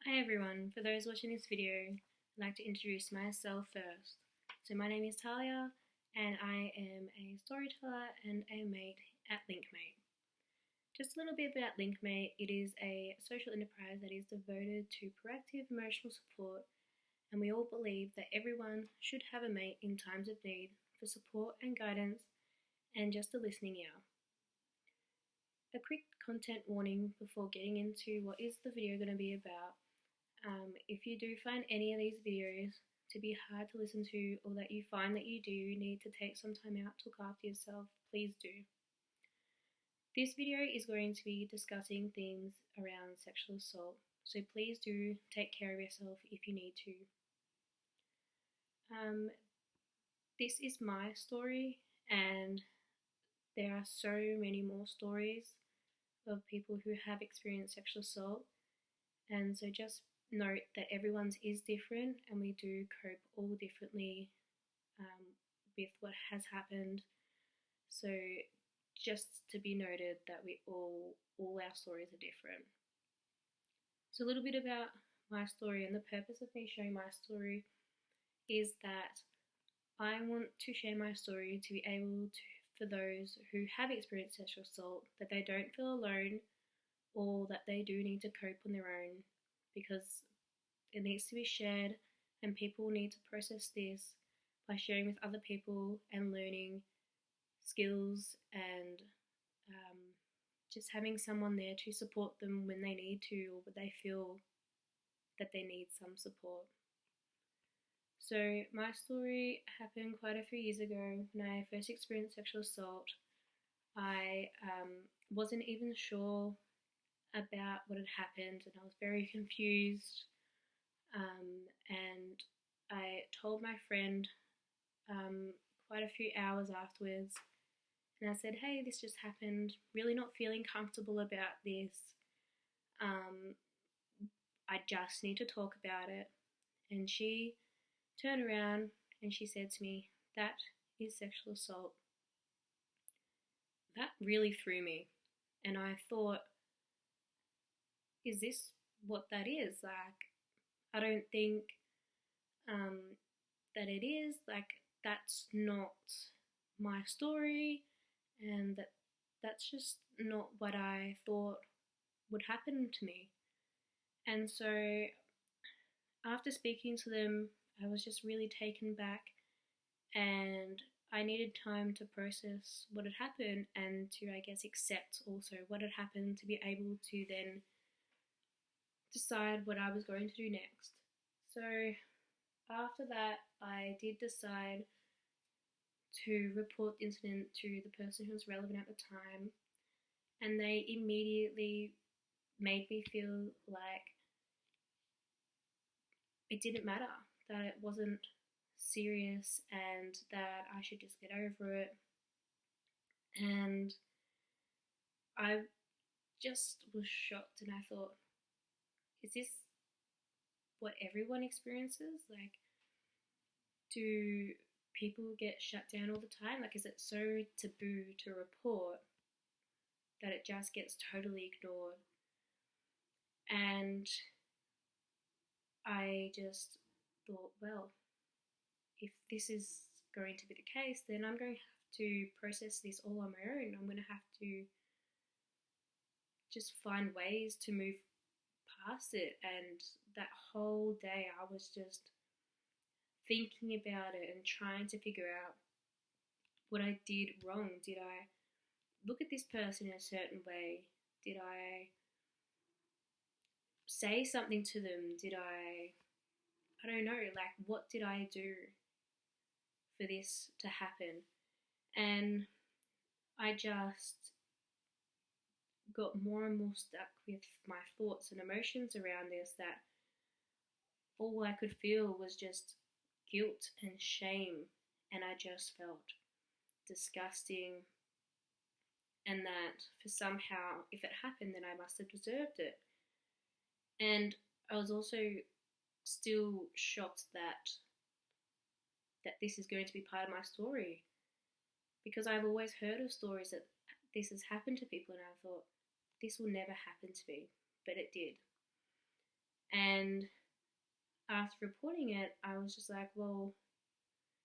Hi everyone, for those watching this video, I'd like to introduce myself first. So my name is Talia and I am a storyteller and a mate at Linkmate. Just a little bit about Linkmate. It is a social enterprise that is devoted to proactive emotional support, and we all believe that everyone should have a mate in times of need for support and guidance and just a listening ear. A quick content warning before getting into what is the video going to be about. If you do find any of these videos to be hard to listen to, or that you find that you do need to take some time out to look after yourself, please do. This video is going to be discussing themes around sexual assault, so please do take care of yourself if you need to. This is my story, and there are so many more stories of people who have experienced sexual assault, and so just note that everyone's is different and we do cope all differently with what has happened. So just to be noted that all our stories are different. So a little bit about my story, and the purpose of me sharing my story is that I want to share my story to be able to, for those who have experienced sexual assault, that they don't feel alone or that they do need to cope on their own, because it needs to be shared and people need to process this by sharing with other people and learning skills and just having someone there to support them when they need to, or when they feel that they need some support. So my story happened quite a few years ago when I first experienced sexual assault. I wasn't even sure about what had happened, and I was very confused. And I told my friend quite a few hours afterwards, and I said, hey, this just happened, really not feeling comfortable about this. I just need to talk about it. And she turned around and she said to me, that is sexual assault. That really threw me, and I thought, is this what that is? Like, I don't think that it is. Like, that's not my story, and that's just not what I thought would happen to me. And so after speaking to them, I was just really taken back, and I needed time to process what had happened and to, I guess, accept also what had happened, to be able to then decide what I was going to do next. So after that, I did decide to report the incident to the person who was relevant at the time, and they immediately made me feel like it didn't matter, that it wasn't serious, and that I should just get over it. And I just was shocked, and I thought, is this what everyone experiences? Like, do people get shut down all the time? Like, is it so taboo to report that it just gets totally ignored? And I just thought, well, if this is going to be the case, then I'm going to have to process this all on my own. I'm going to have to just find ways to move past it. And that whole day I was just thinking about it and trying to figure out what I did wrong. Did I look at this person in a certain way? Did I say something to them? Did I don't know, like, what did I do for this to happen? And I just got more and more stuck with my thoughts and emotions around this, that all I could feel was just guilt and shame, and I just felt disgusting, and that for somehow, if it happened, then I must have deserved it. And I was also still shocked that this is going to be part of my story, because I've always heard of stories that this has happened to people, and I thought, this will never happen to me, but it did. And after reporting it, I was just like, well,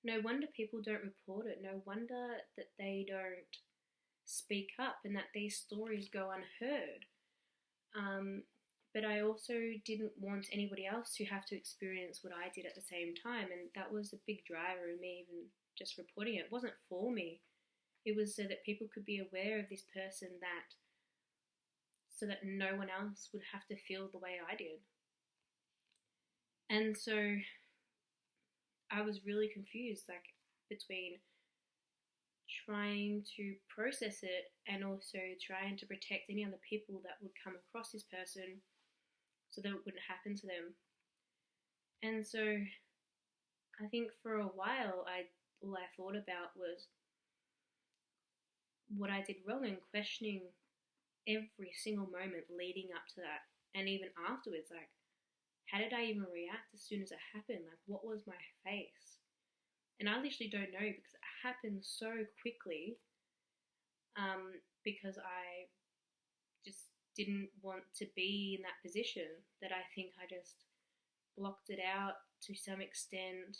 no wonder people don't report it. No wonder that they don't speak up and that these stories go unheard. But I also didn't want anybody else to have to experience what I did at the same time. And that was a big driver in me even just reporting it. It wasn't for me. It was so that people could be aware of this person, that so that no one else would have to feel the way I did. And so I was really confused, like, between trying to process it and also trying to protect any other people that would come across this person so that it wouldn't happen to them. And so I think for a while all I thought about was what I did wrong, and questioning every single moment leading up to that, and even afterwards, like, how did I even react as soon as it happened? Like, what was my face? And I literally don't know, because it happened so quickly, because I just didn't want to be in that position, that I think I just blocked it out to some extent.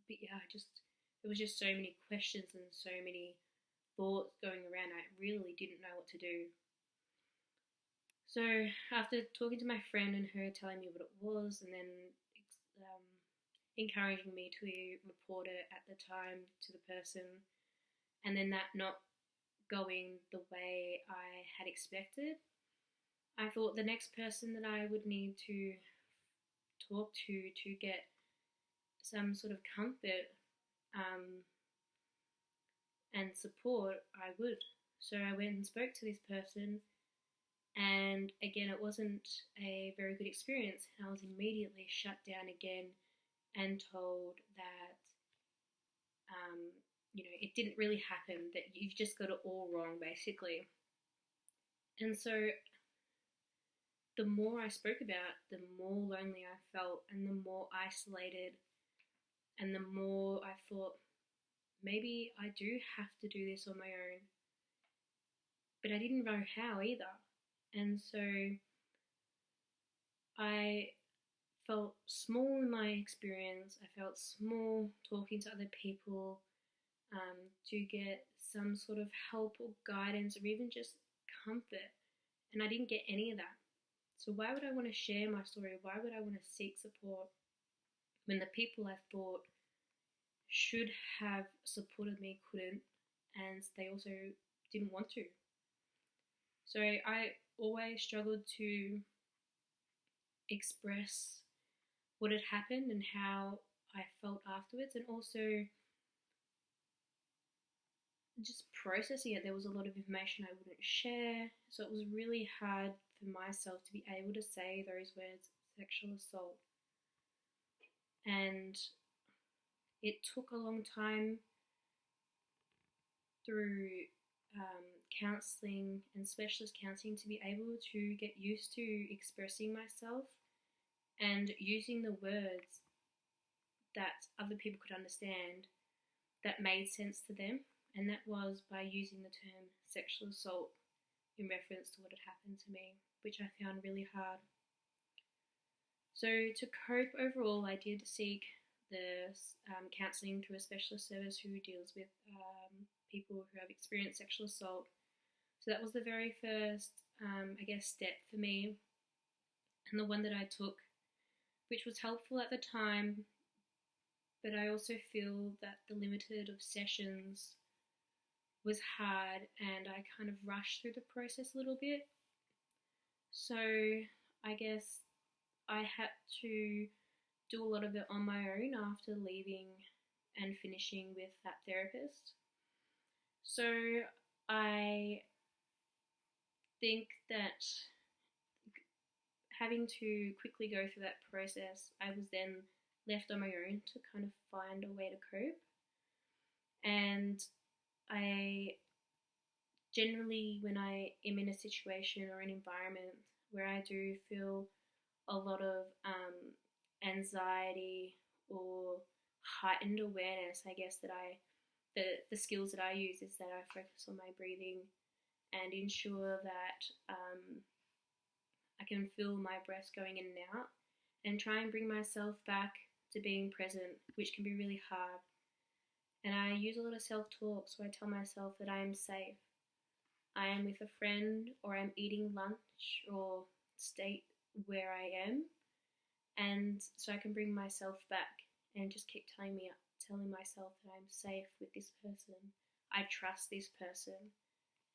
But yeah, there was just so many questions and so many thoughts going around. I really didn't know what to do. So after talking to my friend and her telling me what it was, and then encouraging me to report it at the time to the person, and then that not going the way I had expected, I thought the next person that I would need to talk to get some sort of comfort and support, I would. So I went and spoke to this person, and again, it wasn't a very good experience. I was immediately shut down again and told that, it didn't really happen, that you've just got it all wrong, basically. And so the more I spoke about it, the more lonely I felt, and the more isolated, and the more I thought, maybe I do have to do this on my own. But I didn't know how either. And so I felt small in my experience. I felt small talking to other people to get some sort of help or guidance or even just comfort. And I didn't get any of that. So why would I want to share my story? Why would I want to seek support when the people I thought should have supported me couldn't, and they also didn't want to? So I always struggled to express what had happened and how I felt afterwards, and also just processing it. There was a lot of information I wouldn't share, so it was really hard for myself to be able to say those words, sexual assault. And it took a long time through counselling and specialist counselling to be able to get used to expressing myself and using the words that other people could understand that made sense to them, and that was by using the term sexual assault in reference to what had happened to me, which I found really hard. So to cope overall, I did seek the counselling through a specialist service who deals with people who have experienced sexual assault. So that was the very first, step for me, and the one that I took, which was helpful at the time, but I also feel that the limited of sessions was hard, and I kind of rushed through the process a little bit. So I guess I had to do a lot of it on my own after leaving and finishing with that therapist. So I think that having to quickly go through that process, I was then left on my own to kind of find a way to cope. And I generally, when I am in a situation or an environment where I do feel a lot of anxiety or heightened awareness, I guess that the skills that I use is that I focus on my breathing and ensure that I I can feel my breath going in and out, and try and bring myself back to being present, which can be really hard. And I use a lot of self-talk, so I tell myself that I am safe. I am with a friend, or I'm eating lunch, or state where I am, and so I can bring myself back and just keep telling myself that I'm safe with this person. I trust this person,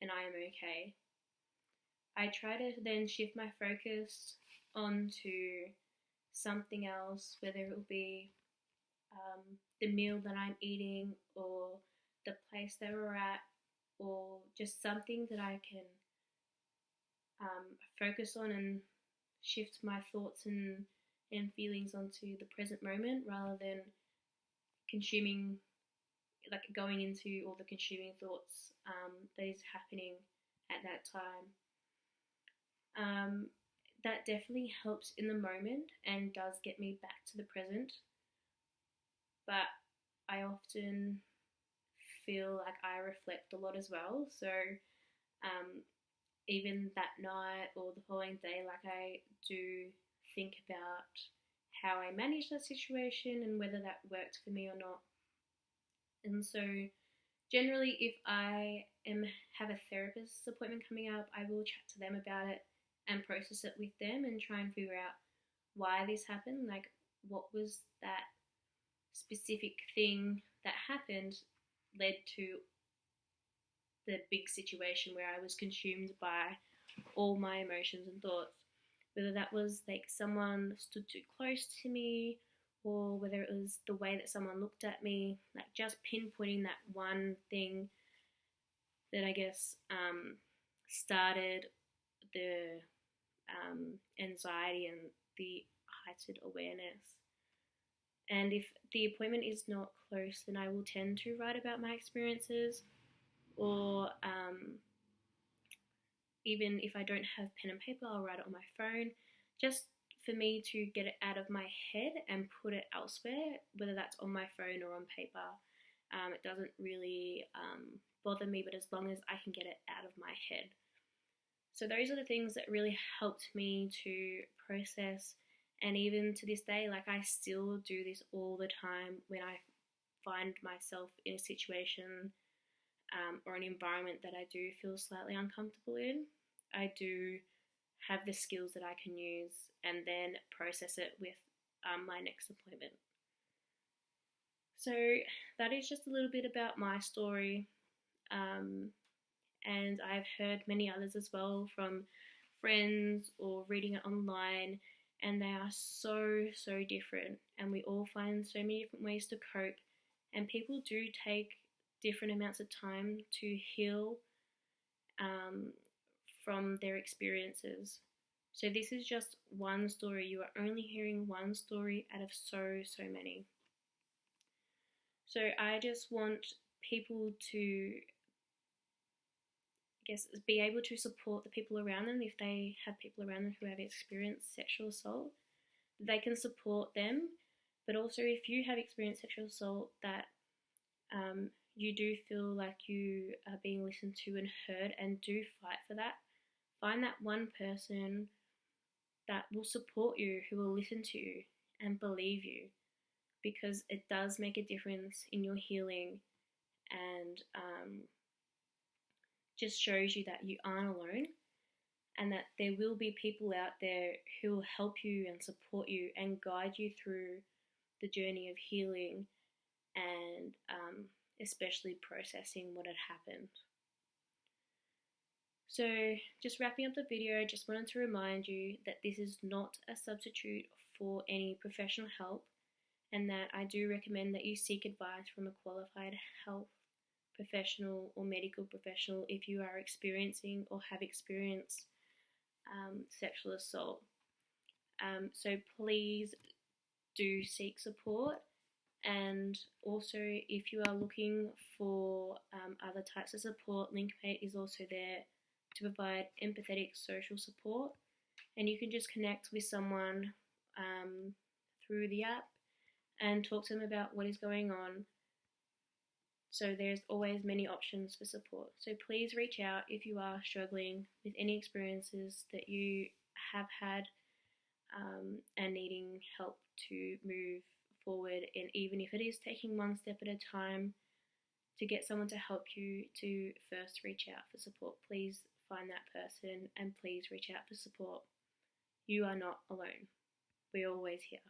and I am okay. I try to then shift my focus onto something else, whether it will be the meal that I'm eating, or the place that we're at, or just something that I can focus on and shift my thoughts and feelings onto the present moment, rather than consuming, like going into all the consuming thoughts that is happening at that time. That definitely helps in the moment and does get me back to the present, but I often feel like I reflect a lot as well. So even that night or the following day, like I do think about how I managed that situation and whether that worked for me or not. And so generally, if I have a therapist appointment coming up, I will chat to them about it and process it with them and try and figure out why this happened, like what was that specific thing that happened led to the big situation where I was consumed by all my emotions and thoughts. Whether that was like someone stood too close to me, or whether it was the way that someone looked at me, like just pinpointing that one thing that I guess started the anxiety and the heightened awareness. And if the appointment is not close, then I will tend to write about my experiences, or even if I don't have pen and paper, I'll write it on my phone, just for me to get it out of my head and put it elsewhere, whether that's on my phone or on paper. It doesn't really bother me, but as long as I can get it out of my head. So those are the things that really helped me to process. And even to this day, like I still do this all the time when I find myself in a situation or an environment that I do feel slightly uncomfortable in. I do have the skills that I can use and then process it with my next appointment. So that is just a little bit about my story. And I've heard many others as well from friends or reading it online, and they are so different, and we all find so many different ways to cope, and people do take different amounts of time to heal from their experiences. So this is just one story. You are only hearing one story out of so many. So I just want people to, I guess, be able to support the people around them. If they have people around them who have experienced sexual assault, they can support them. But also, if you have experienced sexual assault, that you do feel like you are being listened to and heard, and do fight for that. Find that one person that will support you, who will listen to you and believe you, because it does make a difference in your healing, and just shows you that you aren't alone, and that there will be people out there who will help you and support you and guide you through the journey of healing, and especially processing what had happened. So just wrapping up the video, just wanted to remind you that this is not a substitute for any professional help, and that I do recommend that you seek advice from a qualified health professional or medical professional if you are experiencing or have experienced sexual assault. So please do seek support. And also, if you are looking for other types of support, Linkmate is also there to provide empathetic social support, and you can just connect with someone through the app and talk to them about what is going on. So there's always many options for support. So please reach out if you are struggling with any experiences that you have had and needing help to move forward, and even if it is taking one step at a time, to get someone to help you, to first reach out for support. Please find that person and please reach out for support. You are not alone. We're always here.